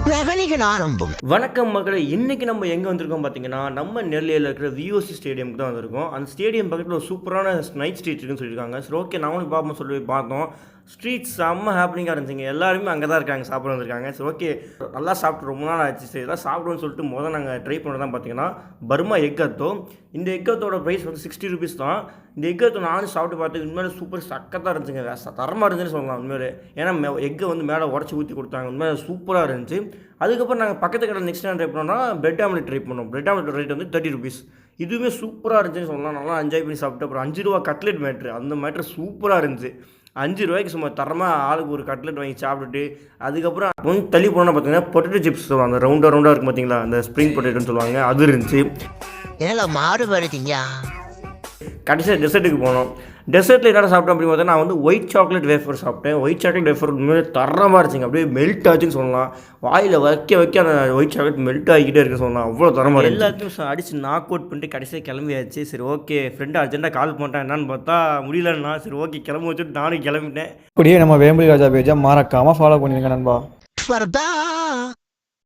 வணக்கம் மகளே, இன்னைக்கு நம்ம எங்கே வந்திருக்கோம் பார்த்தீங்கன்னா, நம்ம நெல்லையில் இருக்கிற விஓசி ஸ்டேடியமுக்கு தான் வந்திருக்கோம். அந்த ஸ்டேடியம் பக்கத்தில் ஒரு சூப்பரான நைட் ஸ்ட்ரீட் இருக்குன்னு சொல்லியிருக்காங்க. சரி, ஓகே நாங்களும் பார்ப்போம் சொல்லி பார்த்தோம். ஸ்ட்ரீட் செம்ம ஹாப்பனிங்காக இருந்துச்சுங்க. எல்லாருமே அங்கே தான் இருக்காங்க, சாப்பிட வந்திருக்காங்க. சரி, ஓகே நல்லா சாப்பிட்டு ரொம்ப நாள் ஆச்சு. சரி எல்லாம் சாப்பிடுவோம்னு சொல்லிட்டு முதல்ல நாங்கள் ட்ரை பண்ணது தான் பார்த்தீங்கன்னா பர்மா எக் அத்தோ. இந்த எக் அத்தோட ப்ரைஸ் வந்து 60 ருபீஸ் தான். இந்த எக் அத்தோ நானும் சாப்பிட்டு பார்த்து உண்மையிலே சூப்பர் சக்கத்தாக இருந்துச்சுங்க. தரமாக இருந்துச்சுன்னு சொல்லலாம் உண்மையிலே. ஏன்னா எக்கை வந்து மேலே உடச்சி ஊற்றி கொடுத்தாங்க. உண்மையிலே சூப்பராக இருந்துச்சு. அதுக்கப்புறம் நாங்கள் பக்கத்து கடை நெக்ஸ்ட் டைம் ட்ரை பண்ணோம்னா பிரெட் ஆம்லெட் ட்ரை பண்ணோம். பிரெட் ஆம்லெட் ரேட் வந்து 30 ருபீஸ். இதுவுமே சூப்பராக இருந்துச்சுன்னு சொல்லலாம். நல்லா என்ஜாய் பண்ணி சாப்பிட்டு அப்புறம் 5 ரூபா கட்லெட் மேட்ரு, அந்த மேட்ரு சூப்பராக இருந்துச்சு. 5 ரூபாய்க்கு சும்மா தரமாக ஆளுக்கு ஒரு கட்லெட் வாங்கி சாப்பிட்டுட்டு அதுக்கப்புறம் கொஞ்சம் தள்ளி போனால் பார்த்தீங்கன்னா பொட்டேட்டோ சிப்ஸ் சொல்லுவாங்க. ரவுண்டாக இருக்கும் பார்த்தீங்களா, அந்த ஸ்ப்ரிங் பொட்டேட்டோன்னு சொல்லுவாங்க, அது இருந்துச்சு. ஏன்னா மாறுபடுத்தீங்க. கடைசியாக டெசர்ட்டுக்கு போனோம். டெசர்ட்டில் என்னென்ன சாப்பிட்டோம் அப்படின்னு பார்த்தா நான் வந்து ஒயிட் சாக்லேட் வேஃபர் சாப்பிட்டேன். ஒயிட் சாக்லேட் வேஃபர் உண்மையிலே தரமாக இருந்துச்சுங்க. அப்படியே மெல்ட் ஆச்சுன்னு சொல்லலாம். வாயில் வைக்க அந்த ஒயிட் சாக்லேட் மெல்ட் ஆகிக்கிட்டே இருக்குன்னு சொல்லலாம். அவ்வளோ தரமாக இருக்குது. எல்லாத்தையும் அடித்து நாக் அவுட் பண்ணிட்டு கடைசியாக கிளம்பியாச்சு. சரி ஓகே, ஃப்ரெண்டு அர்ஜென்ட்டாக கால் பண்ணிட்டேன். என்னன்னு பார்த்தா முடியலன்னா சரி ஓகே கிளம்பி வச்சுட்டு நானும் கிளம்பிட்டேன். இப்படியே நம்ம வேம்புலி ராஜா பேஜை மறக்காமல் ஃபாலோ பண்ணிடுங்க நண்பா.